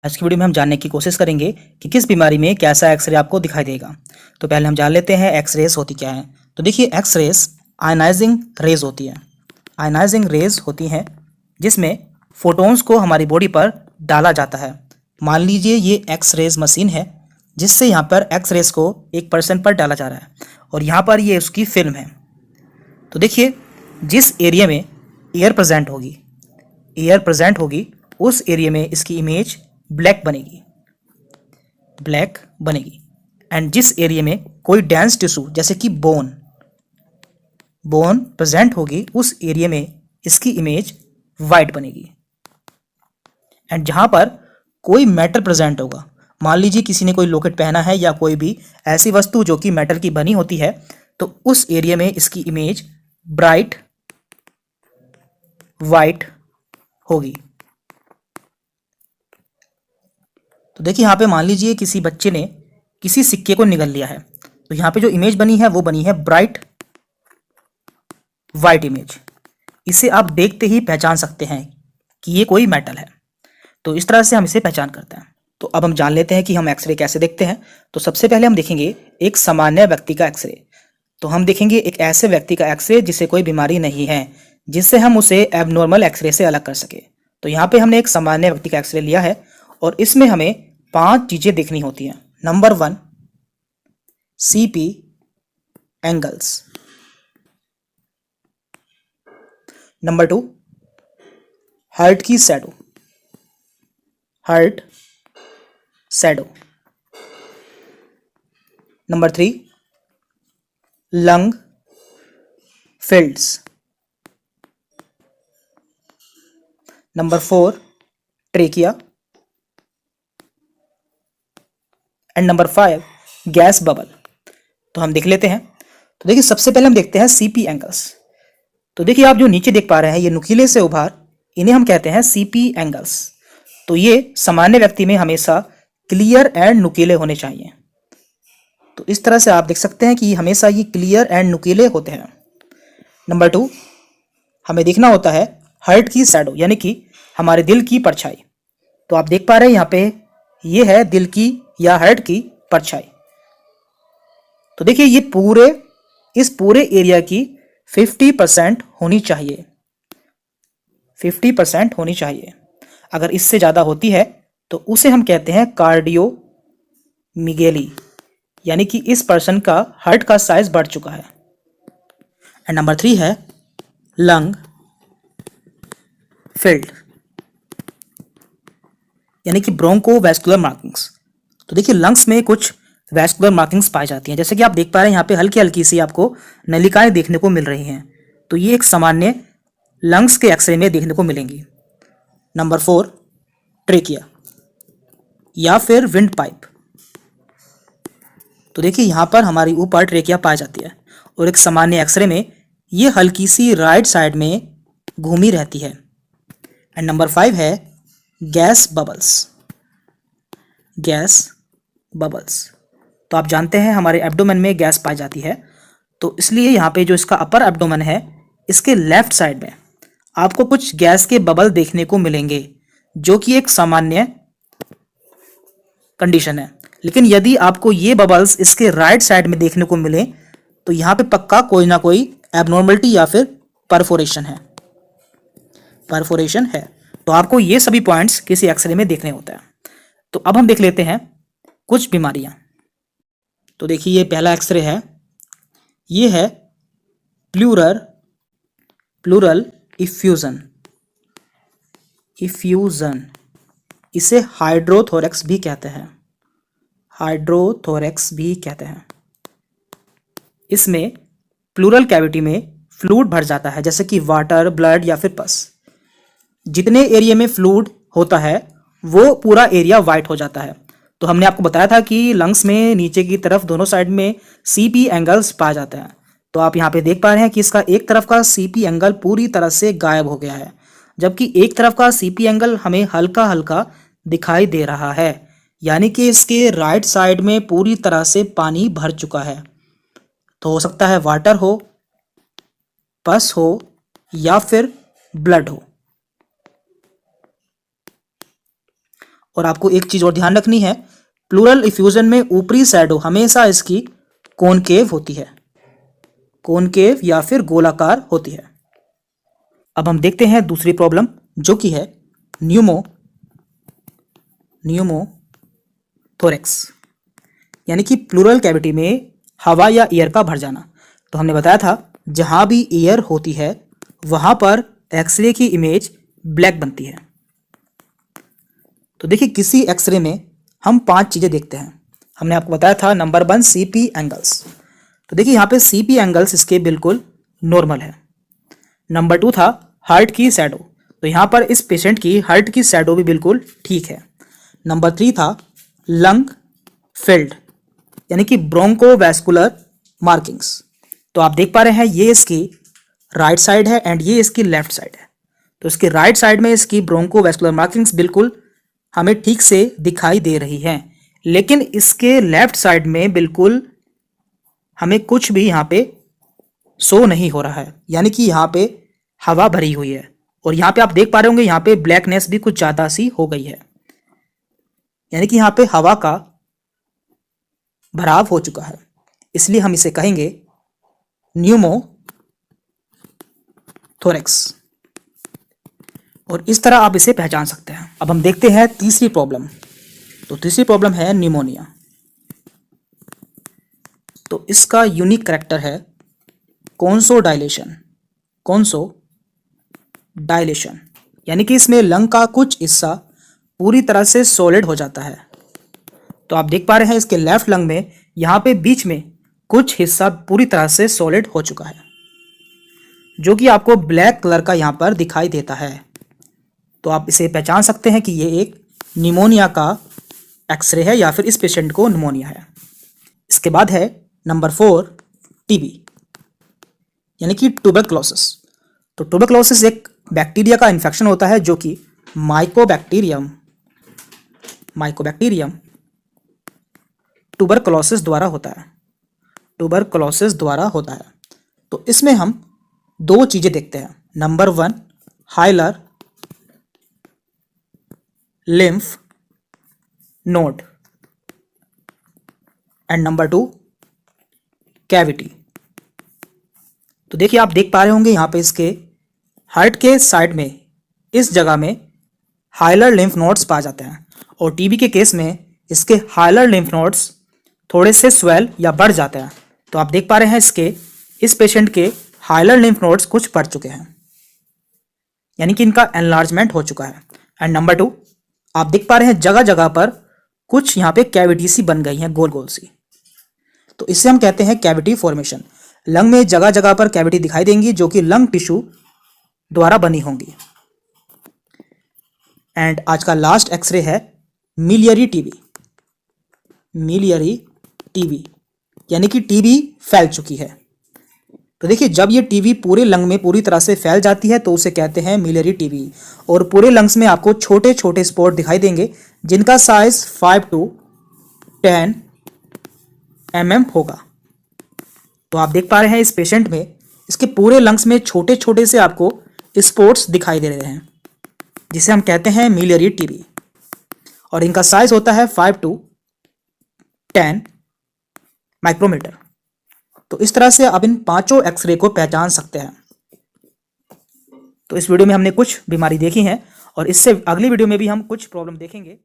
आज की वीडियो में हम जानने की कोशिश करेंगे कि किस बीमारी में कैसा एक्सरे आपको दिखाई देगा। तो पहले हम जान लेते हैं एक्सरेज होती क्या है। तो देखिए, एक्सरेज आयनाइजिंग रेज होती है। आयनाइजिंग रेज होती हैं जिसमें फोटॉन्स को हमारी बॉडी पर डाला जाता है। मान लीजिए ये एक्सरेज मशीन है जिससे यहाँ पर एक्सरेज को एक पर्सन पर डाला जा रहा है और यहाँ पर ये उसकी फिल्म है। तो देखिए, जिस एरिया में एयर प्रेजेंट होगी उस एरिया में इसकी इमेज ब्लैक बनेगी। एंड जिस एरिया में कोई डेंस टिश्यू जैसे कि बोन प्रेजेंट होगी उस एरिया में इसकी इमेज वाइट बनेगी। एंड जहां पर कोई मेटल प्रेजेंट होगा, मान लीजिए किसी ने कोई लॉकेट पहना है या कोई भी ऐसी वस्तु जो कि मेटल की बनी होती है, तो उस एरिया में इसकी इमेज ब्राइट वाइट होगी। तो देखिए, यहाँ पे मान लीजिए किसी बच्चे ने किसी सिक्के को निगल लिया है, तो यहाँ पे जो इमेज बनी है वो बनी है ब्राइट वाइट इमेज। इसे आप देखते ही पहचान सकते हैं कि ये कोई मेटल है। तो इस तरह से हम इसे पहचान करते हैं। तो अब हम जान लेते हैं कि हम एक्सरे कैसे देखते हैं। तो सबसे पहले हम देखेंगे एक सामान्य व्यक्ति का एक्सरे। तो हम देखेंगे एक ऐसे व्यक्ति का एक्सरे जिसे कोई बीमारी नहीं है, जिससे हम उसे एबनॉर्मल एक्सरे से अलग कर सके। तो यहाँ पे हमने एक सामान्य व्यक्ति का एक्सरे लिया है और इसमें हमें 5 चीजें देखनी होती हैं। Number 1, CP angles. Number 2, heart की shadow. Number 3, lung fields. Number 4, trachea. And number 5, gas bubble. तो हम देख लेते हैं। तो देखिए, सबसे पहले हम देखते हैं CP एंगल्स। तो देखिए, आप जो नीचे देख पा रहे हैं ये नुकीले से उभार, इन्हें हम कहते हैं CP एंगल्स। तो ये सामान्य व्यक्ति में हमेशा क्लियर एंड नुकीले होने चाहिए। तो इस तरह से आप देख सकते हैं कि हमेशा ये क्लियर एंड नुकीले होते हैं। नंबर 2, हमें देखना होता है हार्ट की शैडो, यानी कि हमारे दिल की परछाई। तो आप देख पा रहे हैं यहाँ पे ये है दिल की या हार्ट की परछाई। तो देखिए, ये इस पूरे एरिया की 50% होनी चाहिए। 50% होनी चाहिए। अगर इससे ज़्यादा होती है तो उसे हम कहते हैं कार्डियोमिगेली, यानी कि इस पर्सन का हार्ट का साइज बढ़ चुका है। एंड नंबर 3 है लंग फिल्ड, यानी कि ब्रोंकोवैस्कुलर मार्किंग्स। तो देखिए, लंग्स में कुछ वैस्कुलर मार्किंग्स पाई जाती हैं, जैसे कि आप देख पा रहे हैं यहाँ पे हल्की हल्की सी आपको नलिकाएं देखने को मिल रही हैं। तो ये एक सामान्य लंग्स के एक्सरे में देखने को मिलेंगी। नंबर 4, ट्रेकिया या फिर विंड पाइप। तो देखिए, यहाँ पर हमारी ऊपर ट्रेकिया पाई जाती है और एक सामान्य एक्सरे में ये हल्की सी राइट साइड में घूमी रहती है। एंड नंबर 5 है गैस बबल्स। तो आप जानते हैं हमारे एब्डोमेन में गैस पाई जाती है, तो इसलिए यहाँ पे जो इसका अपर एब्डोमेन है, इसके लेफ्ट साइड में आपको कुछ गैस के बबल देखने को मिलेंगे, जो कि एक सामान्य कंडीशन है। लेकिन यदि आपको ये बबल्स इसके राइट साइड में देखने को मिले तो यहाँ पे पक्का कोई ना कोई एबनॉर्मलिटी या फिर परफोरेशन है। तो आपको ये सभी पॉइंट्स किसी एक्सरे में देखने होते हैं। तो अब हम देख लेते हैं कुछ बीमारियां। तो देखिए, ये पहला एक्सरे है, ये है प्लूरल इफ्यूजन। इसे हाइड्रोथोरेक्स भी कहते हैं। इसमें प्लूरल कैविटी में फ्लूइड भर जाता है, जैसे कि वाटर, ब्लड या फिर पस। जितने एरिया में फ्लूइड होता है वो पूरा एरिया वाइट हो जाता है। तो हमने आपको बताया था कि लंग्स में नीचे की तरफ दोनों साइड में CP एंगल्स पाए जाते हैं। तो आप यहाँ पे देख पा रहे हैं कि इसका एक तरफ का CP एंगल पूरी तरह से गायब हो गया है, जबकि एक तरफ का CP एंगल हमें हल्का हल्का दिखाई दे रहा है, यानी कि इसके राइट साइड में पूरी तरह से पानी भर चुका है। तो हो सकता है वाटर हो, पस हो या फिर ब्लड हो। और आपको एक चीज और ध्यान रखनी है, प्लूरल इफ्यूजन में ऊपरी शैडो हमेशा इसकी कॉनकेव होती है, कॉनकेव या फिर गोलाकार होती है। अब हम देखते हैं दूसरी प्रॉब्लम जो कि है न्यूमोथोरेक्स, यानी कि प्लूरल कैविटी में हवा या एयर का भर जाना। तो हमने बताया था जहां भी एयर होती है वहां पर एक्सरे की इमेज ब्लैक बनती है। तो देखिए किसी एक्सरे में हम 5 चीजें देखते हैं। हमने आपको बताया था नंबर 1 सीपी एंगल्स। तो देखिए यहाँ पे सीपी एंगल्स इसके बिल्कुल नॉर्मल है। नंबर 2 था हार्ट की शैडो, तो यहाँ पर इस पेशेंट की हार्ट की शैडो भी बिल्कुल ठीक है। नंबर 3 था लंग फिल्ड, यानी कि ब्रोंकोवैस्कुलर मार्किंग्स। तो आप देख पा रहे हैं ये इसकी राइट साइड है एंड ये इसकी लेफ्ट साइड है। तो इसकी राइट साइड में इसकी ब्रोंकोवैस्कुलर मार्किंग्स बिल्कुल हमें ठीक से दिखाई दे रही हैं, लेकिन इसके लेफ्ट साइड में बिल्कुल हमें कुछ भी यहाँ पे शो नहीं हो रहा है, यानी कि यहाँ पे हवा भरी हुई है। और यहाँ पे आप देख पा रहे होंगे यहाँ पे ब्लैकनेस भी कुछ ज्यादा सी हो गई है, यानी कि यहाँ पे हवा का भराव हो चुका है, इसलिए हम इसे कहेंगे न्यूमोथोरेक्स। और इस तरह आप इसे पहचान सकते हैं। अब हम देखते हैं तीसरी प्रॉब्लम। तो तीसरी प्रॉब्लम है निमोनिया। तो इसका यूनिक कैरेक्टर है कॉन्सोडाइलेशन, यानी कि इसमें लंग का कुछ हिस्सा पूरी तरह से सॉलिड हो जाता है। तो आप देख पा रहे हैं इसके लेफ्ट लंग में यहाँ पे बीच में कुछ हिस्सा पूरी तरह से सॉलिड हो चुका है, जो कि आपको ब्लैक कलर का यहाँ पर दिखाई देता है। तो आप इसे पहचान सकते हैं कि ये एक निमोनिया का एक्सरे है या फिर इस पेशेंट को निमोनिया है। इसके बाद है नंबर 4 टीबी, यानी कि ट्यूबरक्लोसिस। तो ट्यूबरक्लोसिस एक बैक्टीरिया का इन्फेक्शन होता है जो कि माइकोबैक्टीरियम ट्यूबरक्लोसिस द्वारा होता है। तो इसमें हम 2 चीजें देखते हैं। Number 1 hilar lymph node and number 2 cavity. तो देखिए आप देख पा रहे होंगे यहाँ पे इसके हार्ट के साइड में इस जगह में हाइलर लिम्फ नोड्स पाए जाते हैं, और टीबी के केस में इसके हाइलर लिम्फ नोड्स थोड़े से स्वेल या बढ़ जाते हैं। तो आप देख पा रहे हैं इस पेशेंट के हाइलर लिम्फ नोड्स कुछ बढ़ चुके हैं, यानी कि इनका एनलार्जमेंट हो चुका है। एंड नंबर 2 आप देख पा रहे हैं जगह जगह पर कुछ यहाँ पे कैविटी सी बन गई हैं, गोल गोल सी। तो इसे हम कहते हैं कैविटी फॉर्मेशन। लंग में जगह जगह पर कैविटी दिखाई देंगी जो कि लंग टिश्यू द्वारा बनी होंगी। एंड आज का लास्ट एक्सरे है मिलियरी टीबी, यानी कि टीबी फैल चुकी है। तो देखिए जब ये टीबी पूरे लंग में पूरी तरह से फैल जाती है तो उसे कहते हैं मिलियरी टीबी, और पूरे लंग्स में आपको छोटे छोटे स्पॉट दिखाई देंगे जिनका साइज 5 to 10 mm होगा। तो आप देख पा रहे हैं इस पेशेंट में इसके पूरे लंग्स में छोटे छोटे से आपको स्पॉट्स दिखाई दे रहे हैं, जिसे हम कहते हैं मिलियरी टीबी, और इनका साइज होता है 5 to 10 माइक्रोमीटर। तो इस तरह से आप इन 5 एक्सरे को पहचान सकते हैं। तो इस वीडियो में हमने कुछ बीमारी देखी हैं और इससे अगली वीडियो में भी हम कुछ प्रॉब्लम देखेंगे।